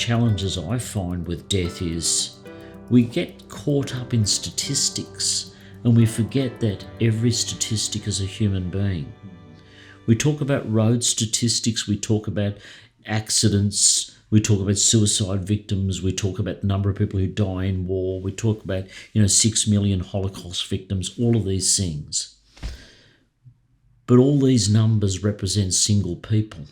challenges I find with death is we get caught up in statistics and we forget that every statistic is a human being. We talk about road statistics, we talk about accidents, we talk about suicide victims, we talk about the number of people who die in war, we talk about 6 million Holocaust victims, all of these things. But all these numbers represent single people.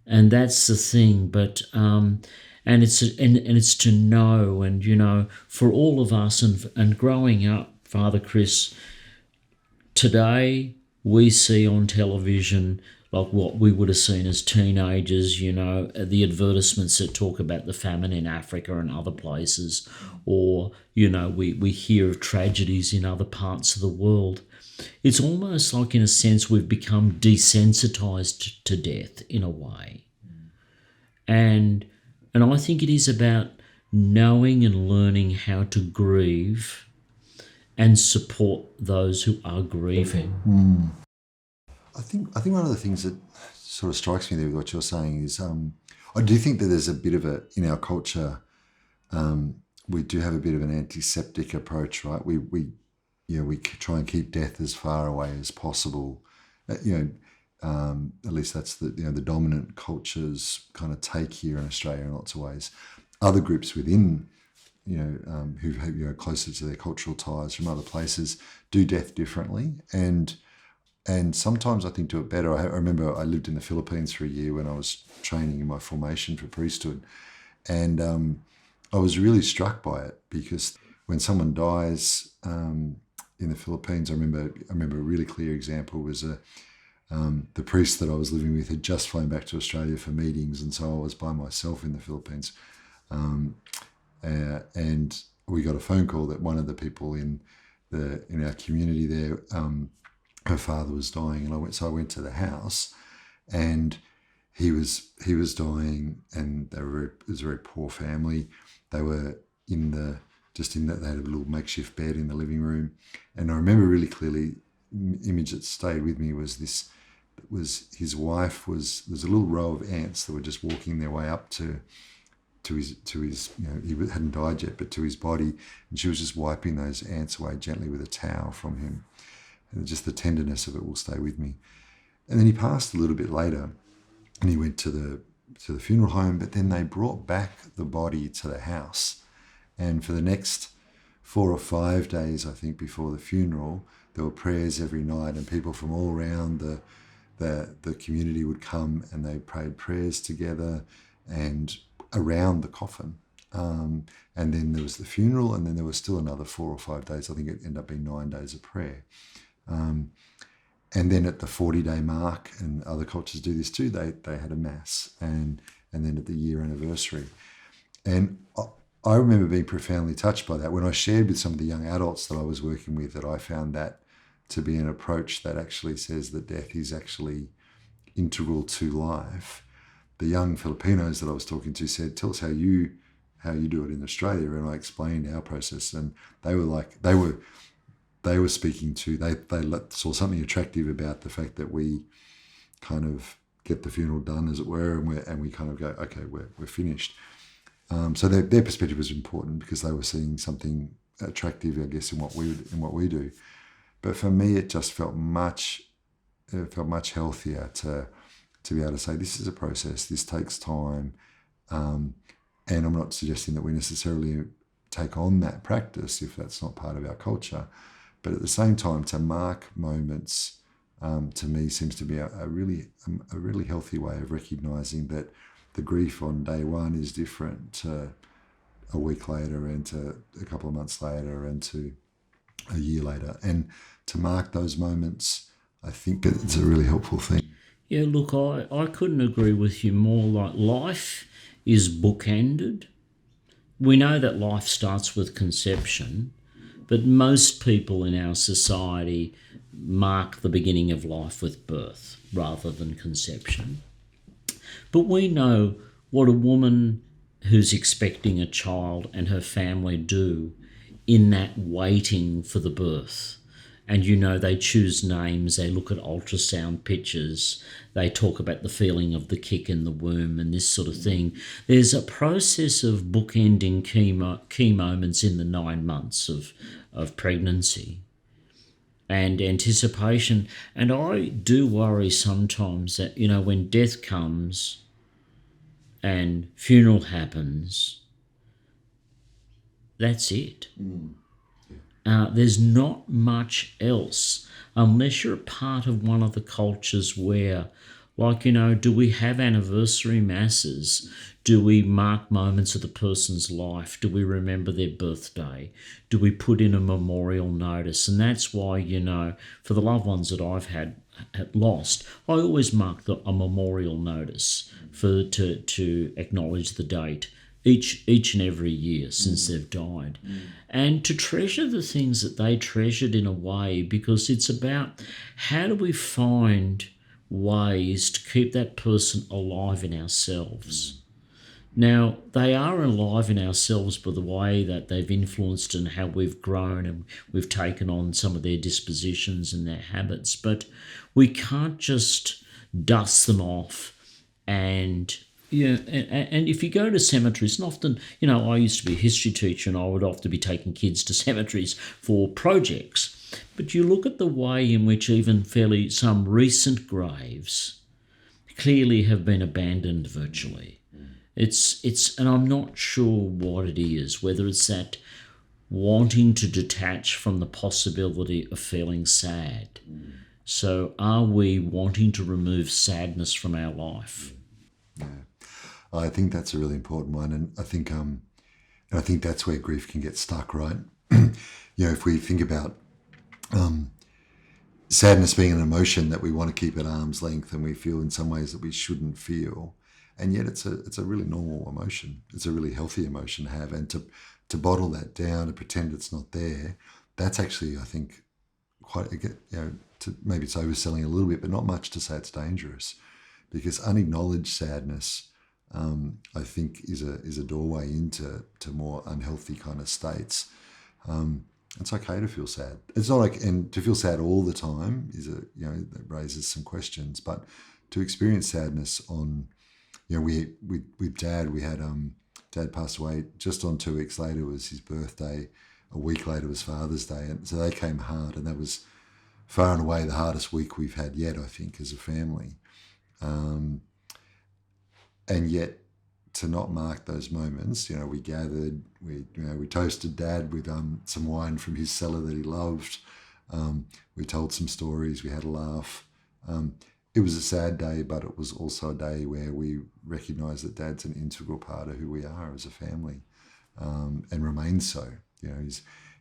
And that's the thing, but and it's to know, and for all of us, and growing up, Father Chris, today we see on television like what we would have seen as teenagers, the advertisements that talk about the famine in Africa and other places, or we hear of tragedies in other parts of the world. It's almost like, in a sense, we've become desensitized to death in a way. And I think it is about knowing and learning how to grieve and support those who are grieving. I think one of the things that sort of strikes me there with what you're saying is I do think that there's a bit of in our culture, we do have a bit of an antiseptic approach, right? We try and keep death as far away as possible. At least that's the dominant culture's kind of take here in Australia in lots of ways. Other groups within, who closer to their cultural ties from other places do death differently, and sometimes I think do it better. I remember I lived in the Philippines for a year when I was training in my formation for priesthood, and I was really struck by it because when someone dies in the Philippines, I remember a really clear example was the priest that I was living with had just flown back to Australia for meetings, and so I was by myself in the Philippines, and we got a phone call that one of the people in our community there, her father was dying, and I went to the house, and he was dying, and it was a very poor family. They were they had a little makeshift bed in the living room, and I remember really clearly, image that stayed with me was his wife was a little row of ants that were just walking their way up to his he hadn't died yet, but to his body, and she was just wiping those ants away gently with a towel from him, and just the tenderness of it will stay with me. And then he passed a little bit later, and he went to the funeral home, but then they brought back the body to the house. And for the next 4 or 5 days, I think, before the funeral, there were prayers every night, and people from all around the community would come, and they prayed prayers together and around the coffin. And then there was the funeral, and then there was still another 4 or 5 days. I think it ended up being 9 days of prayer. And then at the 40-day mark, and other cultures do this too, they had a mass, and then at the year anniversary. And I remember being profoundly touched by that when I shared with some of the young adults that I was working with that I found that to be an approach that actually says that death is actually integral to life. The young Filipinos that I was talking to said, "Tell us how you do it in Australia," and I explained our process, and they were speaking to, they saw something attractive about the fact that we kind of get the funeral done, as it were, and we kind of go, okay, we're finished. So their perspective was important because they were seeing something attractive, I guess, in what we do. But for me, it just felt much healthier to be able to say, this is a process, this takes time, and I'm not suggesting that we necessarily take on that practice if that's not part of our culture. But at the same time, to mark moments, to me, seems to be a really healthy way of recognising that the grief on day one is different to a week later, and to a couple of months later, and to a year later. And to mark those moments, I think it's a really helpful thing. Yeah, look, I couldn't agree with you more. Like, life is bookended. We know that life starts with conception, but most people in our society mark the beginning of life with birth rather than conception. But we know what a woman who's expecting a child and her family do in that waiting for the birth. And, you know, they choose names, they look at ultrasound pictures, they talk about the feeling of the kick in the womb and this sort of thing. There's a process of bookending key moments in the 9 months of pregnancy and anticipation. And I do worry sometimes that, you know, when death comes and funeral happens, that's it. There's not much else unless you're a part of one of the cultures where, like, you know, do we have anniversary masses? Do we mark moments of the person's life? Do we remember their birthday? Do we put in a memorial notice? And that's why, you know, for the loved ones that I've had lost, I always mark a memorial notice to acknowledge the date each and every year since they've died, and to treasure the things that they treasured in a way, because it's about how do we find ways to keep that person alive in ourselves. Now, they are alive in ourselves by the way that they've influenced and how we've grown and we've taken on some of their dispositions and their habits, but we can't just dust them off. And yeah, and if you go to cemeteries, and often, you know, I used to be a history teacher and I would often be taking kids to cemeteries for projects. But you look at the way in which even fairly some recent graves clearly have been abandoned virtually. It's and I'm not sure what it is, whether it's that wanting to detach from the possibility of feeling sad. So are we wanting to remove sadness from our life? Yeah. I think that's a really important one, and I think that's where grief can get stuck, right? You know, if we think about sadness being an emotion that we want to keep at arm's length, and we feel in some ways that we shouldn't feel, and yet it's a really normal emotion. It's a really healthy emotion to have, and to bottle that down and pretend it's not there, that's actually, I think, quite, you know, maybe it's overselling a little bit, but not much to say it's dangerous, because unacknowledged sadness, I think, is a doorway into more unhealthy kind of states. It's okay to feel sad. It's not like, and to feel sad all the time that raises some questions. But to experience sadness on, you know, with Dad, we had Dad passed away just on 2 weeks later was his birthday. A week later was Father's Day, and so they came hard, and that was far and away the hardest week we've had yet, I think, as a family. And yet, to not mark those moments, you know, we gathered, we toasted Dad with some wine from his cellar that he loved. We told some stories, we had a laugh. It was a sad day, but it was also a day where we recognised that Dad's an integral part of who we are as a family, and remains so. You know,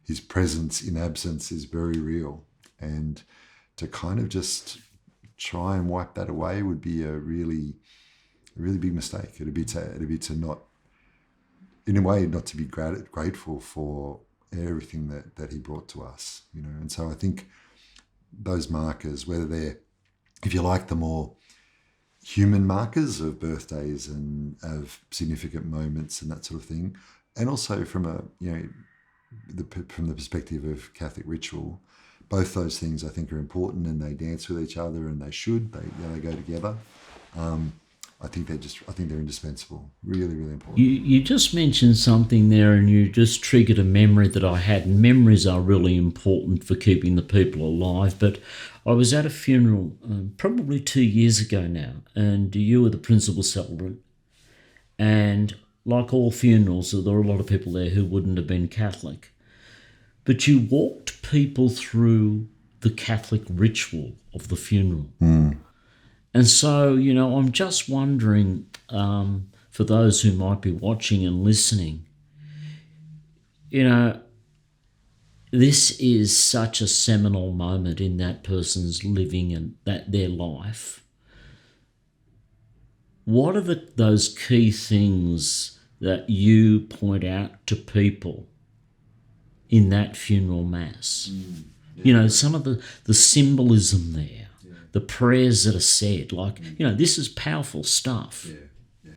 his presence in absence is very real, and to kind of just try and wipe that away would be a really big mistake. It'd be to not, in a way, not to be grateful for everything that he brought to us, you know. And so I think those markers, whether they're, if you like, the more human markers of birthdays and of significant moments and that sort of thing, and also from from the perspective of Catholic ritual, both those things I think are important, and they dance with each other, and they go together. I think they're indispensable. Really, really important. You just mentioned something there, and you just triggered a memory that I had. And memories are really important for keeping the people alive. But I was at a funeral probably 2 years ago now, and you were the principal celebrant. And like all funerals, there were a lot of people there who wouldn't have been Catholic. But you walked people through the Catholic ritual of the funeral. And so, you know, I'm just wondering, for those who might be watching and listening, you know, this is such a seminal moment in that person's living and their life. What are those key things that you point out to people in that funeral mass? You know, some of the symbolism there. The prayers that are said, like, you know, this is powerful stuff. Yeah.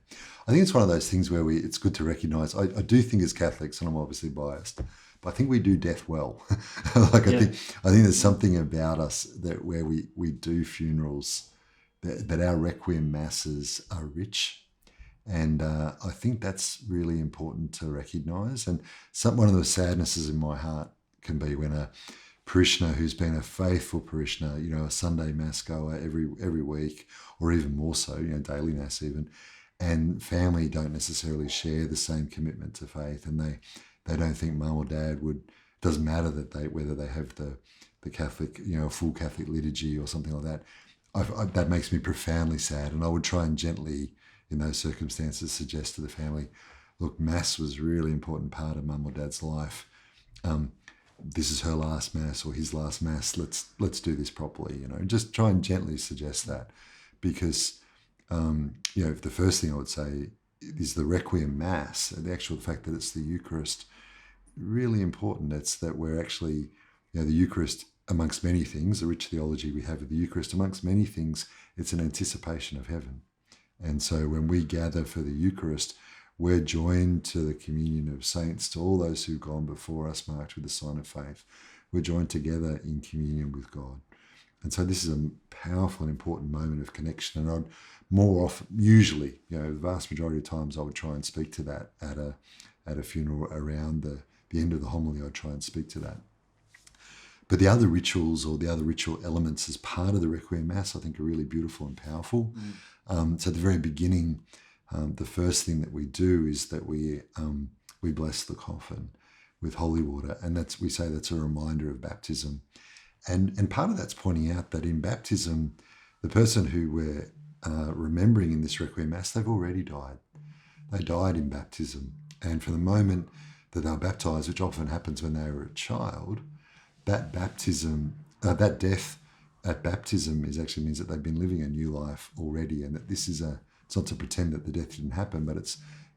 I think it's one of those things where it's good to recognise. I do think as Catholics, and I'm obviously biased, I think we do death well. I think there's something about us that where we do funerals, that our Requiem Masses are rich. And I think that's really important to recognise. And one of the sadnesses in my heart can be when a parishioner who's been a faithful parishioner, a Sunday Mass goer every week, or even more so, daily Mass even, and family don't necessarily share the same commitment to faith, and they don't think mum or dad would. It doesn't matter whether they have the Catholic, full Catholic liturgy or something like that. That makes me profoundly sad, and I would try and gently, in those circumstances, suggest to the family, look, Mass was a really important part of mum or dad's life. This is her last Mass or his last Mass. Let's do this properly. Just try and gently suggest that, because the first thing I would say is the Requiem Mass, the actual fact that it's the Eucharist, really important. It's that we're actually, the Eucharist, amongst many things, the rich theology we have of the Eucharist, amongst many things, it's an anticipation of heaven. And so when we gather for the Eucharist, we're joined to the communion of saints, to all those who've gone before us, marked with the sign of faith. We're joined together in communion with God. And so this is a powerful and important moment of connection. And I'd more often, usually, the vast majority of times, I would try and speak to that at a funeral around the end of the homily. I'd try and speak to that. But the other rituals or the other ritual elements as part of the Requiem Mass, I think, are really beautiful and powerful. So at the very beginning, the first thing that we do is that we bless the coffin with holy water, and we say that's a reminder of baptism. And part of that's pointing out that in baptism, the person who we're remembering in this Requiem Mass, they've already died. They died in baptism. And from the moment that they were baptised, which often happens when they were a child, that baptism, that death at baptism actually means that they've been living a new life already, and that this is it's not to pretend that the death didn't happen, but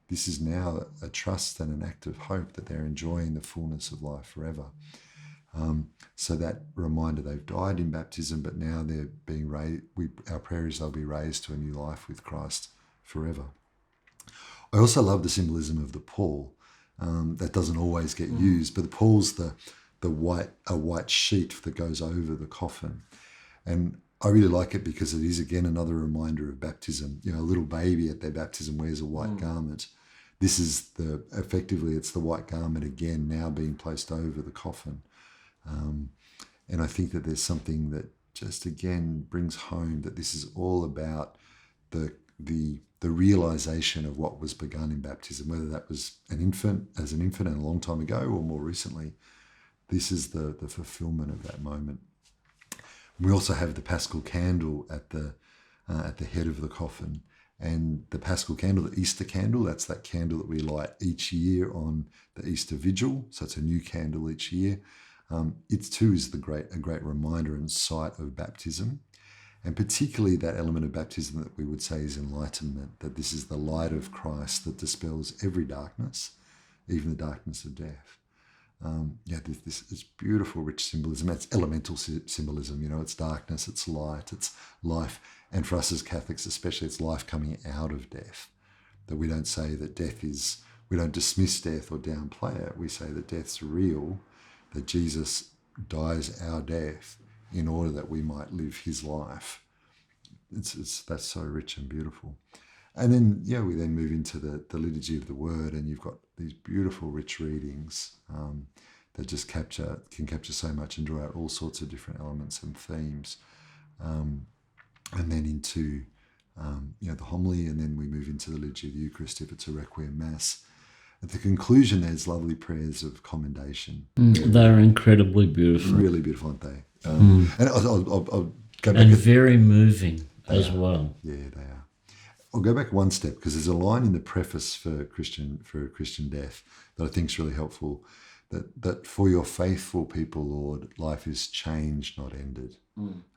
this is now a trust and an act of hope that they're enjoying the fullness of life forever. So that reminder, they've died in baptism, but now they're being raised. Our prayer is they'll be raised to a new life with Christ forever. I also love the symbolism of the pall. That doesn't always get used, but the pall's a white sheet that goes over the coffin. And I really like it because it is, again, another reminder of baptism. A little baby at their baptism wears a white garment. This is effectively it's the white garment again now being placed over the coffin. And I think that there's something that just again brings home that this is all about the realization of what was begun in baptism, whether that was as an infant and a long time ago, or more recently. This is the fulfillment of that moment. We also have the Paschal Candle at the head of the coffin, and the Paschal Candle, the Easter candle, that's that candle that we light each year on the Easter Vigil. So it's a new candle each year. It too is a great reminder and sight of baptism, and particularly that element of baptism that we would say is enlightenment, that this is the light of Christ that dispels every darkness, even the darkness of death. This beautiful, rich symbolism. It's elemental symbolism, it's darkness, it's light, it's life. And for us as Catholics especially, it's life coming out of death. That we don't say that we don't dismiss death or downplay it. We say that death's real, that Jesus dies our death in order that we might live his life. That's so rich and beautiful. And then, we then move into the liturgy of the word, and you've got these beautiful, rich readings that just can capture so much and draw out all sorts of different elements and themes. And then into, the homily, and then we move into the liturgy of the Eucharist if it's a Requiem Mass. At the conclusion, there's lovely prayers of commendation. They're incredibly beautiful. Really beautiful, aren't they? And I'll go back. And very moving as well. Yeah, they are. I'll go back one step, because there's a line in the preface for Christian Death that I think is really helpful, that for your faithful people, Lord, life is changed, not ended.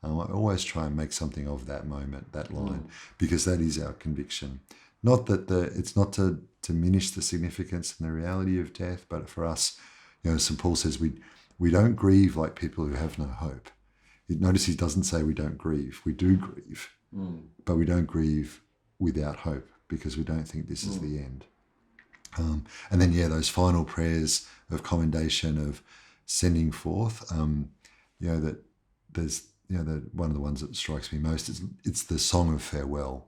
I always try and make something of that moment, that line, because that is our conviction. Not that it's not to diminish the significance and the reality of death, but for us, St. Paul says we don't grieve like people who have no hope. Notice he doesn't say we don't grieve. We do grieve, but we don't grieve without hope, because we don't think this is the end. And then, those final prayers of commendation, of sending forth, that there's, one of the ones that strikes me most is it's the song of farewell.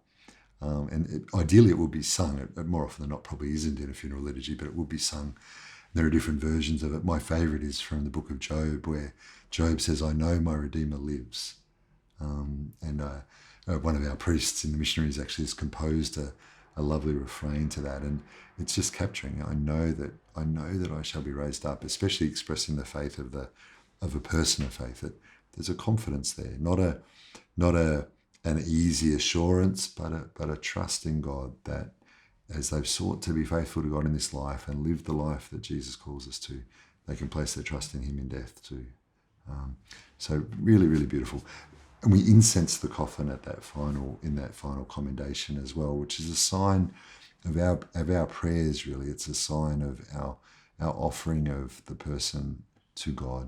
Ideally it will be sung. It more often than not probably isn't in a funeral liturgy, but it will be sung. There are different versions of it. My favourite is from the book of Job, where Job says, "I know my Redeemer lives." One of our priests in the missionaries actually has composed a lovely refrain to that, and it's just capturing. I know that I shall be raised up, especially expressing the faith of a person of faith. That there's a confidence there, not an easy assurance, but a trust in God that as they've sought to be faithful to God in this life and live the life that Jesus calls us to, they can place their trust in Him in death too. So really, really beautiful. And we incense the coffin in that final commendation as well, which is a sign of our prayers. Really, it's a sign of our offering of the person to God,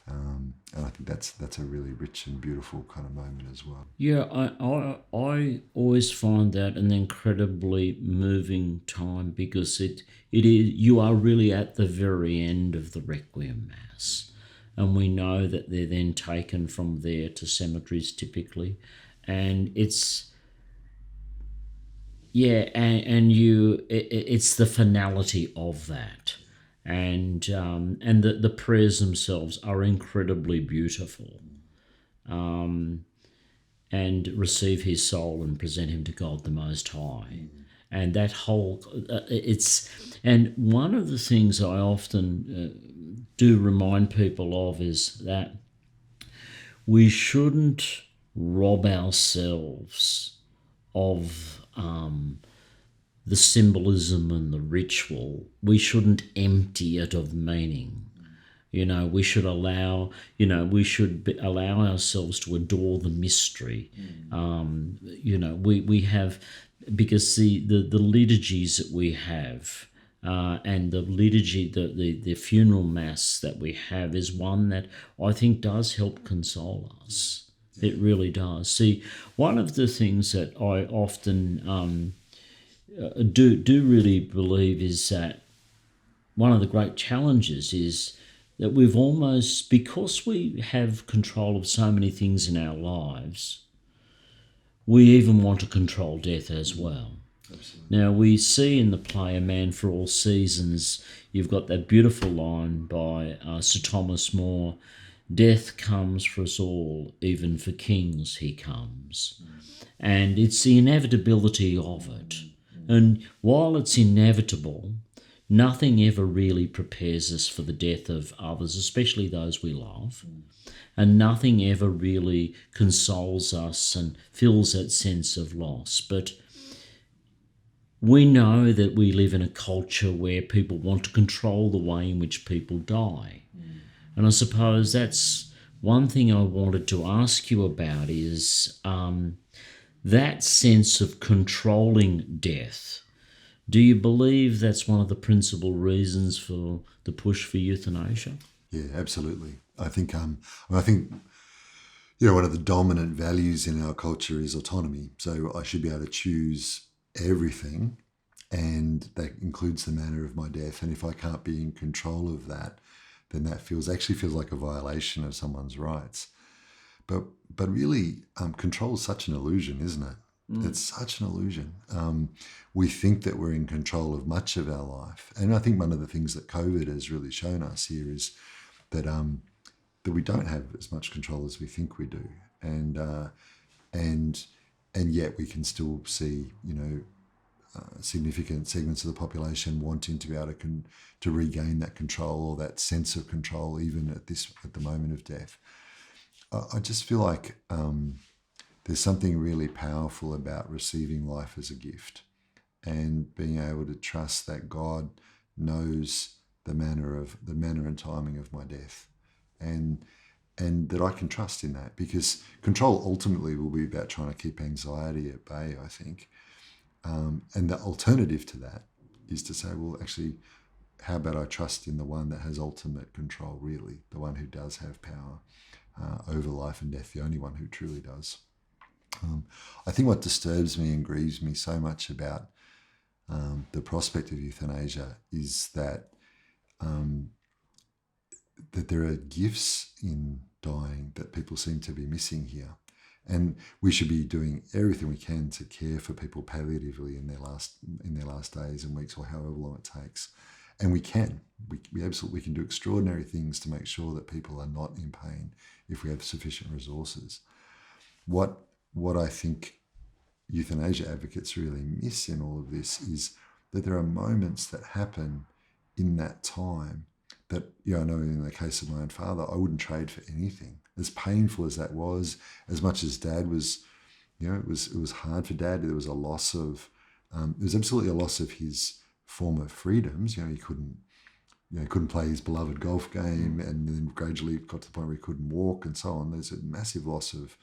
and I think that's a really rich and beautiful kind of moment as well. Yeah, I always find that an incredibly moving time, because it is, you are really at the very end of the Requiem Mass. And we know that they're then taken from there to cemeteries typically. And it's, it's the finality of that. And the prayers themselves are incredibly beautiful. And receive his soul and present him to God the Most High. And that whole, and one of the things I often do remind people of is that we shouldn't rob ourselves of the symbolism and the ritual. We shouldn't empty it of meaning. We should allow ourselves to adore the mystery. We have, because the liturgies that we have, and the liturgy, the funeral mass that we have is one that I think does help console us. It really does. See, one of the things that I often do really believe is that one of the great challenges is that we've almost, because we have control of so many things in our lives, we even want to control death as well. Absolutely. Now, we see in the play A Man for All Seasons, you've got that beautiful line by Sir Thomas More, "Death comes for us all, even for kings he comes." And it's the inevitability of it. And while it's inevitable, nothing ever really prepares us for the death of others, especially those we love. And nothing ever really consoles us and fills that sense of loss. But we know that we live in a culture where people want to control the way in which people die. And I suppose that's one thing I wanted to ask you about is that sense of controlling death. Do you believe that's one of the principal reasons for the push for euthanasia? Yeah, absolutely. I think one of the dominant values in our culture is autonomy. So I should be able to choose everything, and that includes the manner of my death. And if I can't be in control of that, then that feels like a violation of someone's rights. But really, control is such an illusion, isn't it? It's such an illusion. We think that we're in control of much of our life. And I think one of the things that COVID has really shown us here is that we don't have as much control as we think we do. And yet we can still see, significant segments of the population wanting to be able to regain that control, or that sense of control, even at the moment of death. I just feel like there's something really powerful about receiving life as a gift, and being able to trust that God knows the manner and timing of my death, and that I can trust in that, because control ultimately will be about trying to keep anxiety at bay, I think. And the alternative to that is to say, well, actually, how about I trust in the one that has ultimate control, really, the one who does have power over life and death, the only one who truly does. I think what disturbs me and grieves me so much about the prospect of euthanasia is that that there are gifts in dying that people seem to be missing here. And we should be doing everything we can to care for people palliatively in their last days and weeks, or however long it takes. And we can. We absolutely can do extraordinary things to make sure that people are not in pain if we have sufficient resources. What I think euthanasia advocates really miss in all of this is that there are moments that happen in that time that, I know in the case of my own father, I wouldn't trade for anything. As painful as that was, as much as Dad was, it was hard for Dad. There was a loss of, there was absolutely a loss of his former freedoms. He couldn't play his beloved golf game, and then gradually got to the point where he couldn't walk and so on. There's a massive loss of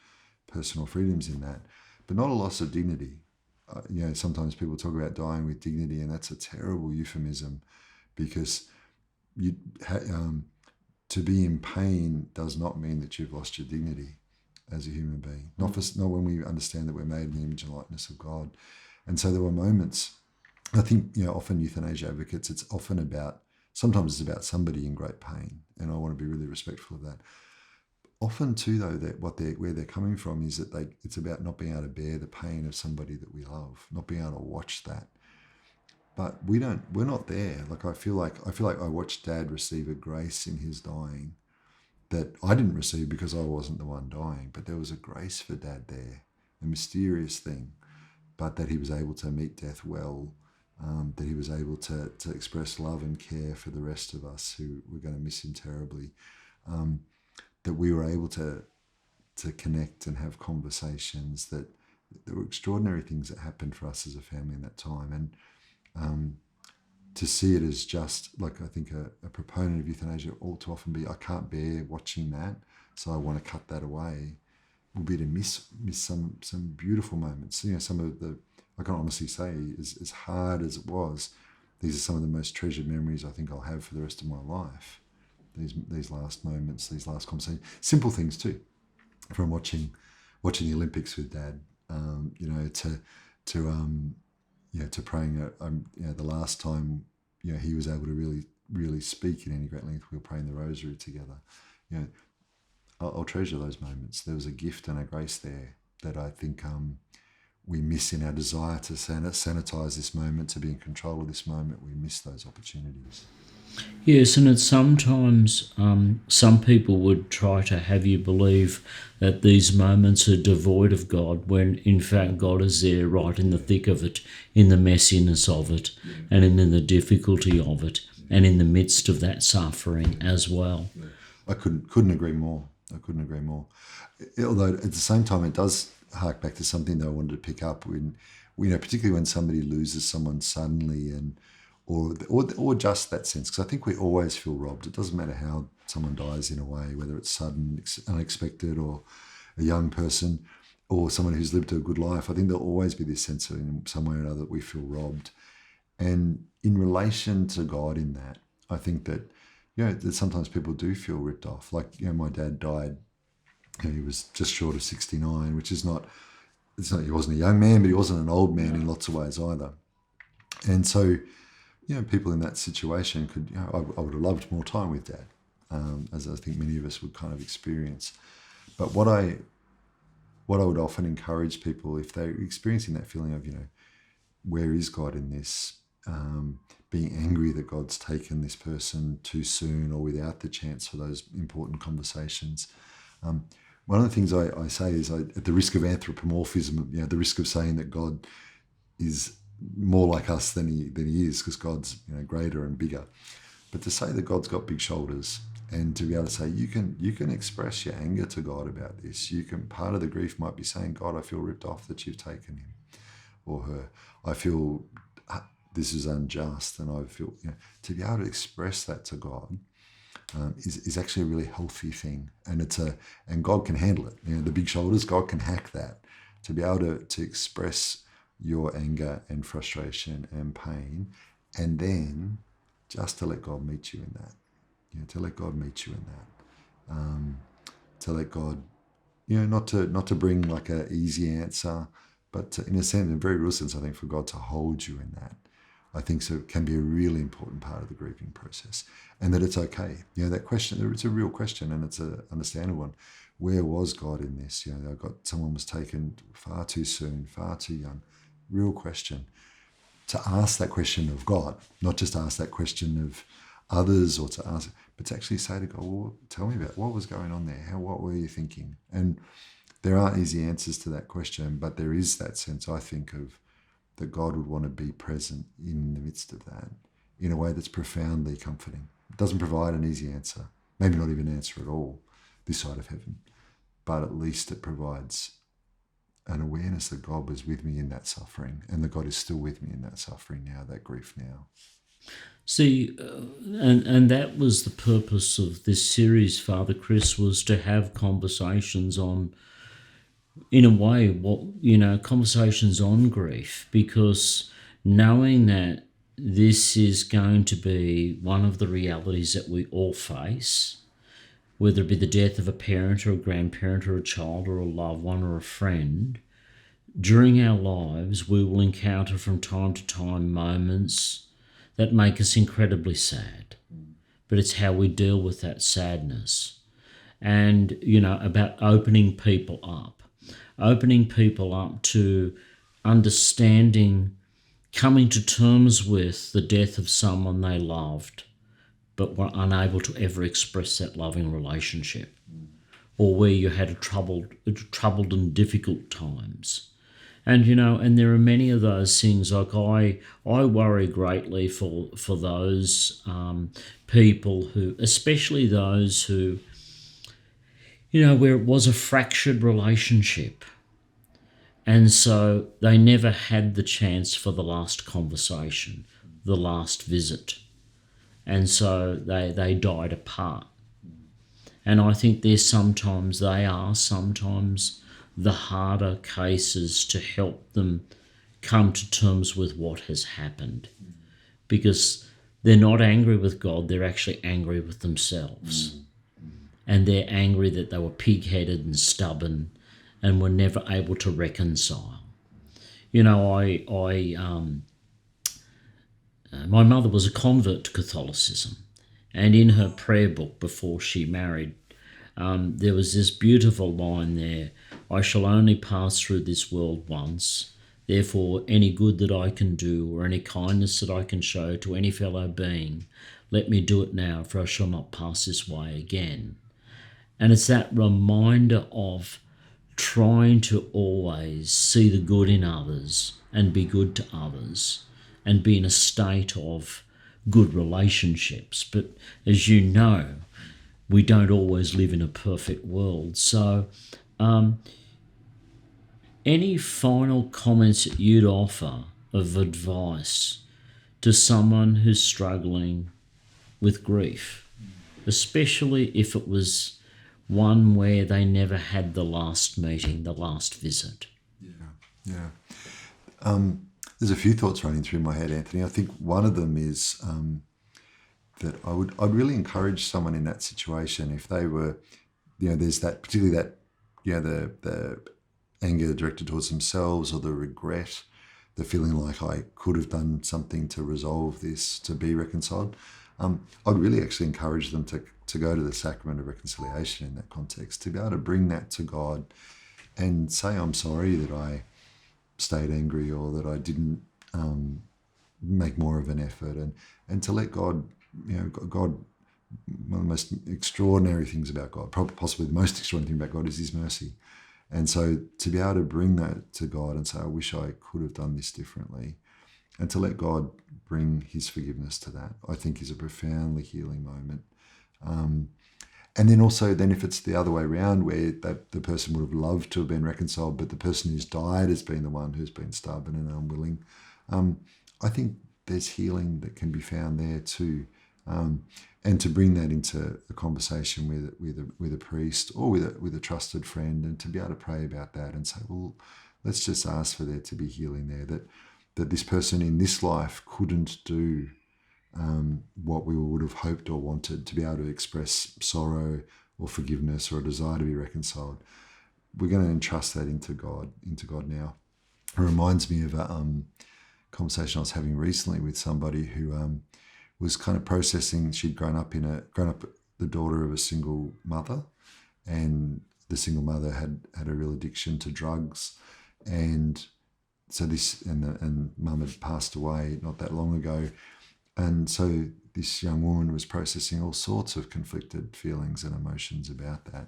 personal freedoms in that, but not a loss of dignity. Sometimes people talk about dying with dignity, and that's a terrible euphemism, because to be in pain does not mean that you've lost your dignity as a human being. Not when we understand that we're made in the image and likeness of God. And so there were moments. I think often euthanasia advocates, sometimes it's about somebody in great pain, and I want to be really respectful of that. Often too, though, that where they're coming from is that it's about not being able to bear the pain of somebody that we love, not being able to watch that. But we're not there. I feel like I watched Dad receive a grace in his dying that I didn't receive because I wasn't the one dying, but there was a grace for Dad there, a mysterious thing, but that he was able to meet death well, that he was able to express love and care for the rest of us who were going to miss him terribly, that we were able to connect and have conversations, that there were extraordinary things that happened for us as a family in that time. And to see it as just, I think a proponent of euthanasia all too often be, I can't bear watching that, so I want to cut that away, will be to miss some beautiful moments. Some of the, I can honestly say, as hard as it was, these are some of the most treasured memories I think I'll have for the rest of my life. These last moments, these last conversations, simple things too, from watching the Olympics with Dad, to praying. The last time, he was able to really, really speak in any great length, we were praying the Rosary together. I'll treasure those moments. There was a gift and a grace there that I think we miss in our desire to sanitize this moment, to be in control of this moment. We miss those opportunities. Yes, and it's sometimes some people would try to have you believe that these moments are devoid of God, when in fact God is there right in the thick of it, in the messiness of it, and in the difficulty of it, and in the midst of that suffering as well. I couldn't agree more. Although at the same time, it does hark back to something that I wanted to pick up when, particularly when somebody loses someone suddenly, and or just that sense, because I think we always feel robbed. It doesn't matter how someone dies in a way, whether it's sudden, unexpected, or a young person, or someone who's lived a good life. I think there'll always be this sense of, in some way or another, that we feel robbed. And in relation to God in that, I think that, that sometimes people do feel ripped off. My dad died, he was just short of 69, which is not, he wasn't a young man, but he wasn't an old man in lots of ways either. And so, people in that situation could, I would have loved more time with Dad, as I think many of us would kind of experience. But what I would often encourage people, if they're experiencing that feeling of, where is God in this, being angry that God's taken this person too soon or without the chance for those important conversations. One of the things I say is, at the risk of anthropomorphism, the risk of saying that God is more like us than he is, because God's greater and bigger, but to say that God's got big shoulders, and to be able to say you can express your anger to God about this. Part of the grief might be saying, God, I feel ripped off that you've taken him or her. I feel this is unjust, and I feel to be able to express that to God is actually a really healthy thing, and God can handle it. The big shoulders, God can hack that. To be able to express your anger and frustration and pain, and then just to let God meet you in that. To let God meet you in that. To let God, not to bring like an easy answer, but to, in a sense, in a very real sense, I think, for God to hold you in that. I think so can be a really important part of the grieving process, and that it's okay. That question, it's a real question, and it's an understandable one. Where was God in this? Someone was taken far too soon, far too young. Real question. To ask that question of God, not just ask that question of others, or to ask, but to actually say to God, well, tell me about what was going on there. What were you thinking? And there aren't easy answers to that question, but there is that sense, I think, of that God would want to be present in the midst of that in a way that's profoundly comforting. It doesn't provide an easy answer, maybe not even an answer at all this side of heaven, but at least it provides an awareness that God was with me in that suffering, and that God is still with me in that suffering now, that grief now. See, and that was the purpose of this series, Father Chris, was to have conversations on, in a way, conversations on grief, because knowing that this is going to be one of the realities that we all face, whether it be the death of a parent or a grandparent or a child or a loved one or a friend, during our lives we will encounter from time to time moments that make us incredibly sad. But it's how we deal with that sadness. And, about opening people up to understanding, coming to terms with the death of someone they loved, but were unable to ever express that loving relationship, or where you had troubled and difficult times. And, and there are many of those things. Like I worry greatly for those people who, especially those who, where it was a fractured relationship. And so they never had the chance for the last conversation, the last visit. And so they died apart. And I think they are sometimes the harder cases to help them come to terms with what has happened. Because they're not angry with God, they're actually angry with themselves. And they're angry that they were pig-headed and stubborn and were never able to reconcile. My mother was a convert to Catholicism, and in her prayer book before she married, there was this beautiful line there: I shall only pass through this world once, therefore any good that I can do or any kindness that I can show to any fellow being, let me do it now, for I shall not pass this way again. And it's that reminder of trying to always see the good in others and be good to others and be in a state of good relationships. But as you know, we don't always live in a perfect world. So any final comments that you'd offer of advice to someone who's struggling with grief, especially if it was one where they never had the last meeting, the last visit? Yeah. There's a few thoughts running through my head, Anthony. I think one of them is that I'd really encourage someone in that situation, if they were, there's that, particularly that, the anger directed towards themselves, or the regret, the feeling like I could have done something to resolve this, to be reconciled. I'd really actually encourage them to go to the sacrament of reconciliation in that context, to be able to bring that to God and say, I'm sorry that I stayed angry, or that I didn't make more of an effort, and to let God, God, one of the most extraordinary things about God, possibly the most extraordinary thing about God, is his mercy. And so to be able to bring that to God and say, I wish I could have done this differently, and to let God bring his forgiveness to that, I think is a profoundly healing moment. And then also, if it's the other way around, where the person would have loved to have been reconciled, but the person who's died has been the one who's been stubborn and unwilling, I think there's healing that can be found there too. And to bring that into a conversation with a priest or with a trusted friend, and to be able to pray about that and say, well, let's just ask for there to be healing there, that this person in this life couldn't do what we would have hoped or wanted, to be able to express sorrow or forgiveness or a desire to be reconciled. We're going to entrust that into God now. It reminds me of conversation I was having recently with somebody who was kind of processing. She'd grown up the daughter of a single mother, and the single mother had a real addiction to drugs, and so and mum had passed away not that long ago, and so this young woman was processing all sorts of conflicted feelings and emotions about that,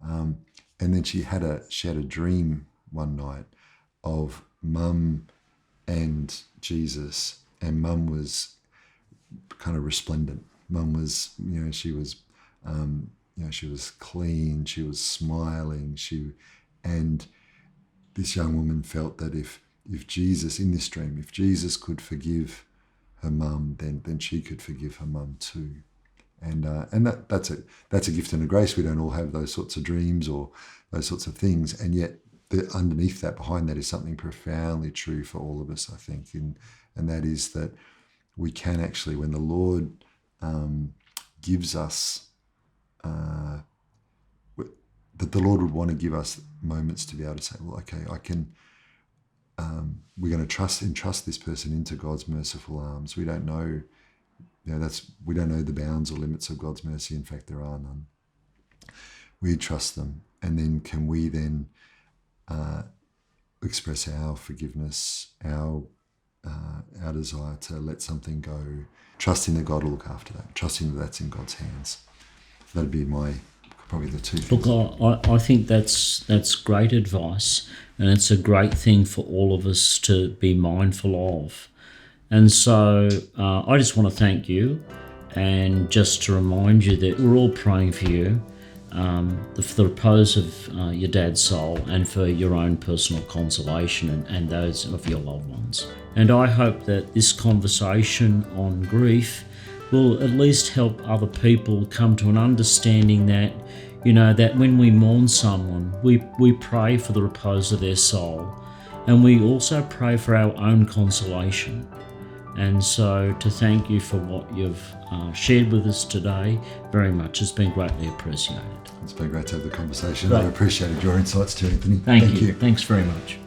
and then she had a dream one night of mum and Jesus, and mum was kind of resplendent. Mum was, she was, she was clean, she was smiling, and this young woman felt that if Jesus, in this dream, if Jesus could forgive her mum, then she could forgive her mum too. And that's a gift and a grace. We don't all have those sorts of dreams or those sorts of things, and yet underneath that, behind that, is something profoundly true for all of us, I think, and that is that we can actually, when the Lord gives us, that the Lord would want to give us moments to be able to say, well, okay, I can. We're going to entrust this person into God's merciful arms. We don't know, we don't know the bounds or limits of God's mercy. In fact, there are none. We trust them, and then can we then express our forgiveness, our desire to let something go, trusting that God will look after that, trusting that that's in God's hands. That'd be probably the two things. Look, I think that's great advice, and it's a great thing for all of us to be mindful of. And so I just want to thank you, and just to remind you that we're all praying for you, for the repose of your dad's soul, and for your own personal consolation and those of your loved ones. And I hope that this conversation on grief will at least help other people come to an understanding that, that when we mourn someone, we pray for the repose of their soul, and we also pray for our own consolation. And so to thank you for what you've shared with us today very much. It's been greatly appreciated. It's been great to have the conversation. Great. I appreciated your insights too, Anthony. Thank you. Thanks very much.